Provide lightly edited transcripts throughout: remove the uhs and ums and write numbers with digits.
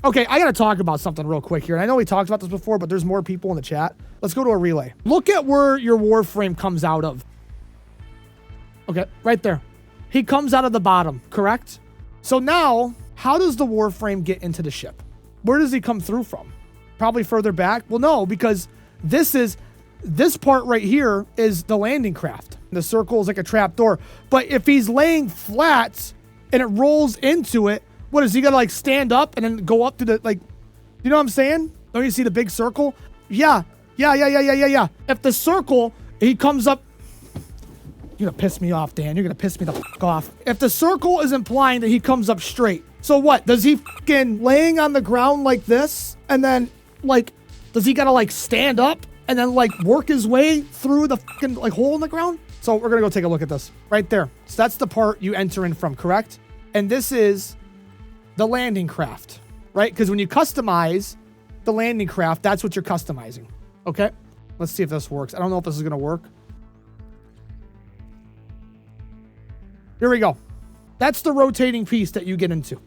Okay, I gotta talk about something real quick here. And I know we talked about this before, but there's more people in the chat. Let's go to a relay. Look at where your Warframe comes out of. Okay, right there. He comes out of the bottom, correct? So now, how does the Warframe get into the ship? Where does he come through from? Probably further back? Well, no, because this part right here is the landing craft. The circle is like a trap door. But if he's laying flat and it rolls into it, what is he gonna like stand up and then go up to the, like, you know what I'm saying? Don't you see the big circle? Yeah. If the circle, he comes up, you're gonna piss me off, Dan. You're gonna piss me the fuck off. If the circle is implying that he comes up straight, so what? Does he fucking laying on the ground like this? And then, like, does he gotta like stand up and then like work his way through the fucking like hole in the ground? So we're gonna go take a look at this right there. So that's the part you enter in from, correct? And this is the landing craft, right? Because when you customize the landing craft, that's what you're customizing. Okay, let's see if this works. I don't know if this is gonna work. Here we go. That's the rotating piece that you get into.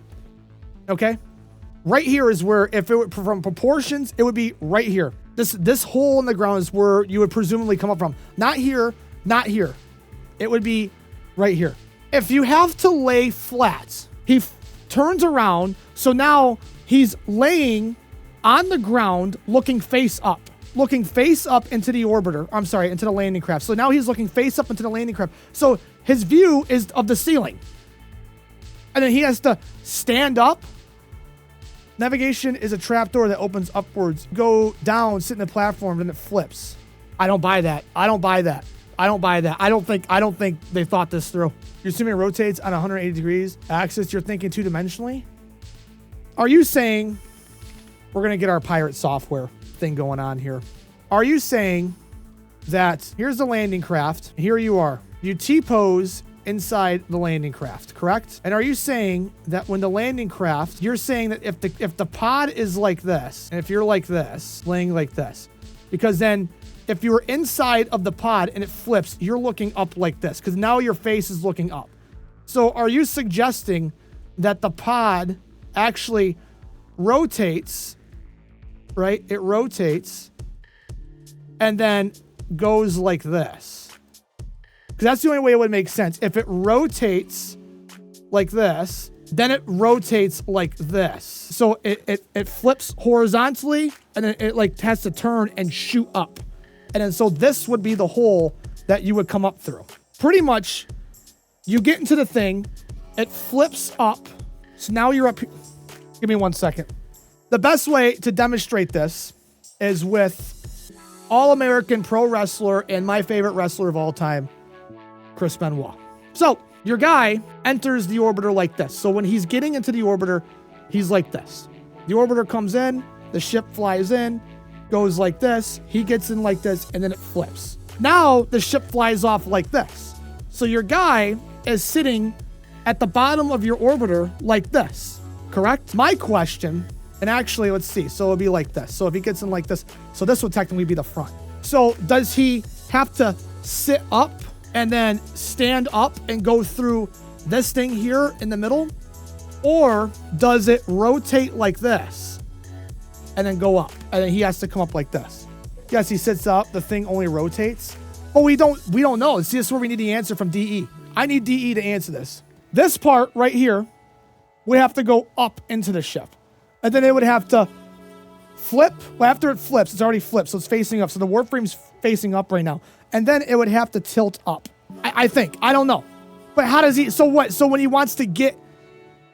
Okay, right here is where, if it were from proportions, it would be right here. This hole in the ground is where you would presumably come up from. Not here, not here. It would be right here. If you have to lay flat, he turns around, so now he's laying on the ground, looking face up into the orbiter. I'm sorry, into the landing craft. So now he's looking face up into the landing craft. So his view is of the ceiling. And then he has to stand up. Navigation is a trapdoor that opens upwards. Go down, sit in the platform, and it flips. I don't buy that. I don't think they thought this through. You're assuming it rotates on 180 degrees axis. You're thinking two-dimensionally? Are you saying we're going to get our pirate software thing going on here? Are you saying that here's the landing craft, here you are. You T-pose inside the landing craft, correct? And are you saying that when the landing craft, you're saying that if the pod is like this, and if you're like this, laying like this, because then if you were inside of the pod and it flips, you're looking up like this, because now your face is looking up. So are you suggesting that the pod actually rotates, right? It rotates and then goes like this. Because that's the only way it would make sense. If it rotates like this, then it rotates like this. So it flips horizontally and then it like has to turn and shoot up. And then so this would be the hole that you would come up through. Pretty much, you get into the thing, it flips up. So now you're up here. Give me 1 second. The best way to demonstrate this is with All-American pro wrestler and my favorite wrestler of all time, Chris Benoit. So your guy enters the orbiter like this. So when he's getting into the orbiter, he's like this. The orbiter comes in, the ship flies in, goes like this, he gets in like this, and then it flips. Now the ship flies off like this. So your guy is sitting at the bottom of your orbiter like this, correct? My question, and actually let's see, so it'll be like this. So if he gets in like this, so this would technically be the front. So does he have to sit up and then stand up and go through this thing here in the middle? Or does it rotate like this and then go up, and then he has to come up like this? Yes, he sits up, the thing only rotates. But we don't know. See, this is where we need the answer from DE. I need DE to answer this. This part right here would have to go up into the ship. And then it would have to flip. Well, after it flips, it's already flipped, so it's facing up. So the Warframe's facing up right now. And then it would have to tilt up. I think. I don't know. But how does he, so what? So when he wants to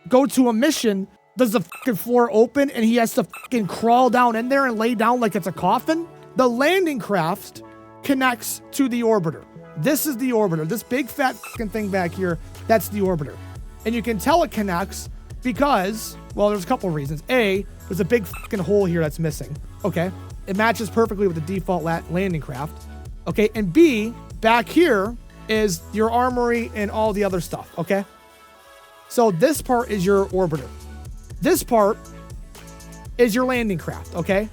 go to a mission, does the fucking floor open and he has to fucking crawl down in there and lay down like it's a coffin? The landing craft connects to the orbiter. This is the orbiter. This big fat fucking thing back here, that's the orbiter. And you can tell it connects because, well, there's a couple of reasons. A, there's a big fucking hole here that's missing. Okay. It matches perfectly with the default landing craft. Okay. And B, back here is your armory and all the other stuff. Okay. So this part is your orbiter. This part is your landing craft, okay?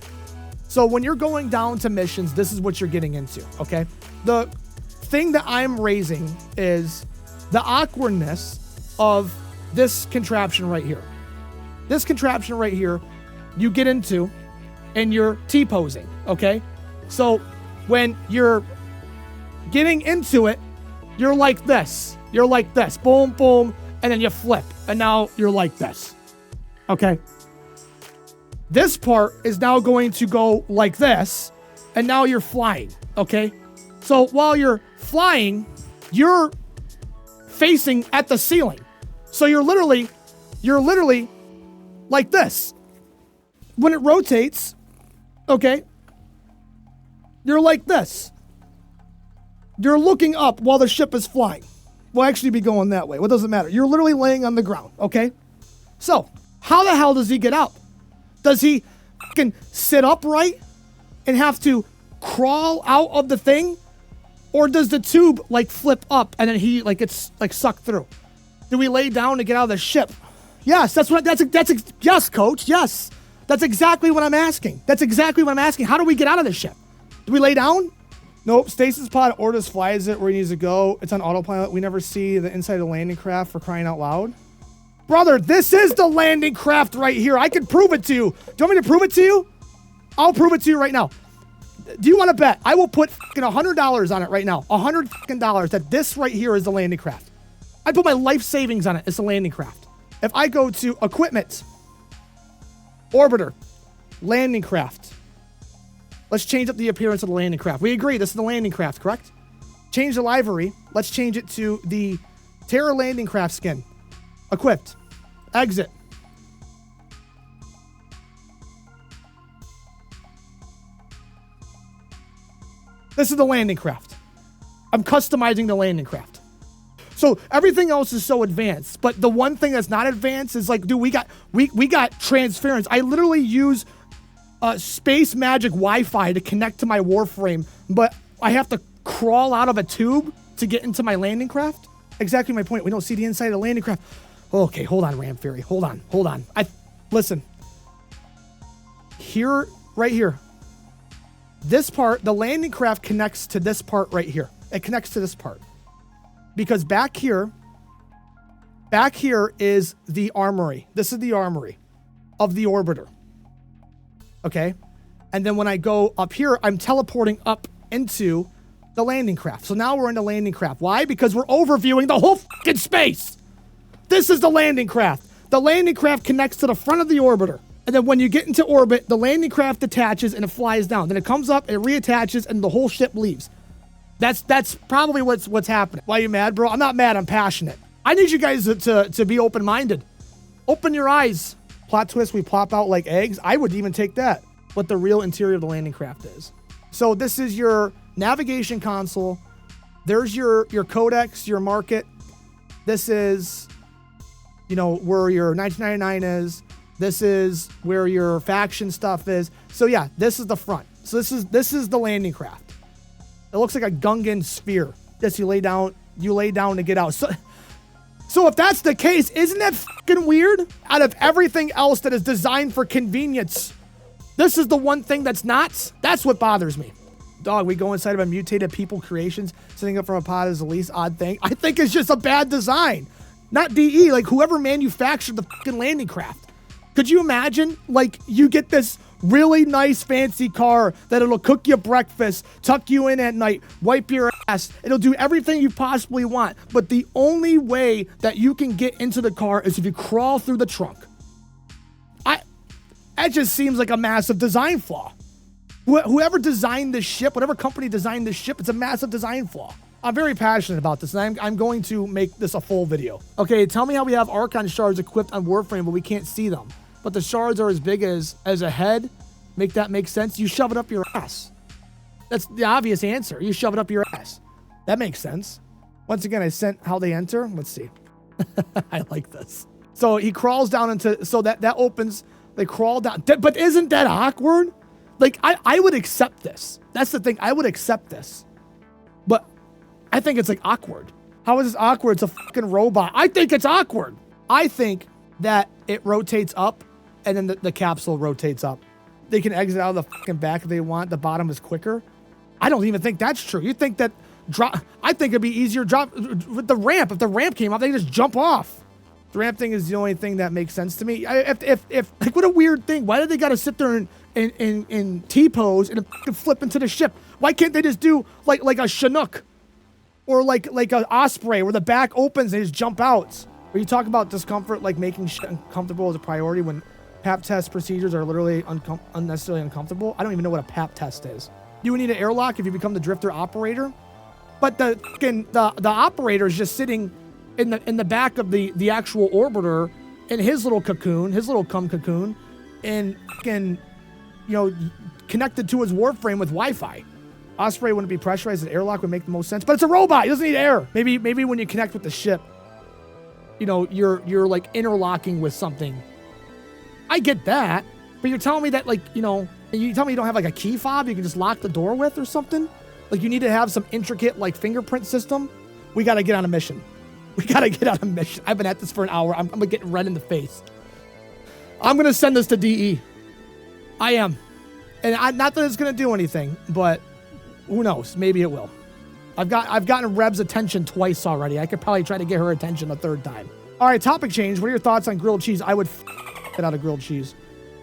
So when you're going down to missions, this is what you're getting into, okay? The thing that I'm raising is the awkwardness of this contraption right here. This contraption right here you get into and you're T-posing, okay? So when you're getting into it, you're like this. You're like this. Boom, boom. And then you flip. And now you're like this. Okay? This part is now going to go like this. And now you're flying. Okay? So while you're flying, you're facing at the ceiling. So you're literally like this. When it rotates, okay, you're like this. You're looking up while the ship is flying. We'll actually be going that way. What does it matter? You're literally laying on the ground, okay? So, how the hell does he get out? Does he fucking sit upright and have to crawl out of the thing? Or does the tube like flip up and then he like gets like sucked through? Do we lay down to get out of the ship? Yes, yes, coach, yes. That's exactly what I'm asking. That's exactly what I'm asking. How do we get out of this ship? Do we lay down? Nope, stasis pod orders flies it where he needs to go. It's on autopilot. We never see the inside of the landing craft, for crying out loud. Brother, this is the landing craft right here. I can prove it to you. Do you want me to prove it to you? I'll prove it to you right now. Do you want to bet? I will put fucking $100 on it right now. $100 that this right here is the landing craft. I put my life savings on it. It's the landing craft. If I go to equipment, orbiter, landing craft. Let's change up the appearance of the landing craft. We agree, this is the landing craft, correct? Change the livery. Let's change it to the Terra landing craft skin. Equipped. Exit. This is the landing craft. I'm customizing the landing craft. So everything else is so advanced, but the one thing that's not advanced is like, dude, we got transference. I literally use space magic Wi-Fi to connect to my Warframe, but I have to crawl out of a tube to get into my landing craft. Exactly my point. We don't see the inside of the landing craft. Okay, hold on, Ram Fairy. Hold on. Listen. Here, right here. This part, the landing craft connects to this part right here. It connects to this part. Because back here is the armory. This is the armory of the orbiter. Okay? And then when I go up here, I'm teleporting up into the landing craft. So now we're in the landing craft. Why? Because we're overviewing the whole fucking space. This is the landing craft. The landing craft connects to the front of the orbiter. And then when you get into orbit, the landing craft detaches and it flies down. Then it comes up, it reattaches, and the whole ship leaves. That's probably what's happening. Why are you mad, bro? I'm not mad, I'm passionate. I need you guys to be open-minded. Open your eyes. Plot twist, we plop out like eggs. I would even take that. What the real interior of the landing craft is. So this is your navigation console. There's your codex, your market. This is, where your 1999 is. This is where your faction stuff is. So yeah, this is the front. So this is the landing craft. It looks like a Gungan sphere. Yes, you lay down to get out. So if that's the case, isn't that fucking weird? Out of everything else that is designed for convenience, this is the one thing that's not. That's what bothers me. Dog, we go inside of a mutated people creations. Sitting up from a pod is the least odd thing. I think it's just a bad design. Not DE, like whoever manufactured the fucking landing craft. Could you imagine, like, you get this really nice fancy car that it'll cook you breakfast, tuck you in at night, wipe your ass. It'll do everything you possibly want. But the only way that you can get into the car is if you crawl through the trunk. That just seems like a massive design flaw. Whoever designed this ship, whatever company designed this ship, it's a massive design flaw. I'm very passionate about this, and I'm going to make this a full video. Okay, tell me how we have Archon shards equipped on Warframe, but we can't see them. But the shards are as big as a head. Make that make sense? You shove it up your ass. That's the obvious answer. You shove it up your ass. That makes sense. Once again, I sent how they enter. Let's see. I like this. So he crawls down into, so that opens, they crawl down. But isn't that awkward? Like, I would accept this. That's the thing. I would accept this. But I think it's like awkward. How is this awkward? It's a fucking robot. I think it's awkward. I think that it rotates up and then the capsule rotates up. They can exit out of the fucking back if they want. The bottom is quicker. I don't even think that's true. You think that I think it'd be easier drop with the ramp. If the ramp came up, they just jump off. The ramp thing is the only thing that makes sense to me. If like, what a weird thing. Why do they got to sit there in T-pose and flip into the ship? Why can't they just do like a Chinook or like a Osprey where the back opens and they just jump out? Where you talk about discomfort, like making shit uncomfortable as a priority when PAP test procedures are literally unnecessarily uncomfortable. I don't even know what a PAP test is. You would need an airlock if you become the drifter operator, but the operator is just sitting in the back of the actual orbiter in his little cocoon, his little cum cocoon, and connected to his Warframe with Wi-Fi. Osprey wouldn't be pressurized. An airlock would make the most sense, but it's a robot. It doesn't need air. Maybe when you connect with the ship, you're like interlocking with something. I get that, but you're telling me that you tell me you don't have like a key fob you can just lock the door with or something? Like you need to have some intricate like fingerprint system? We got to get on a mission. I've been at this for an hour. I'm gonna get red in the face. I'm gonna send this to DE. I am. And not that it's gonna do anything, but who knows? Maybe it will. I've gotten Reb's attention twice already. I could probably try to get her attention a third time. All right, topic change. What are your thoughts on grilled cheese? I would get out of grilled cheese.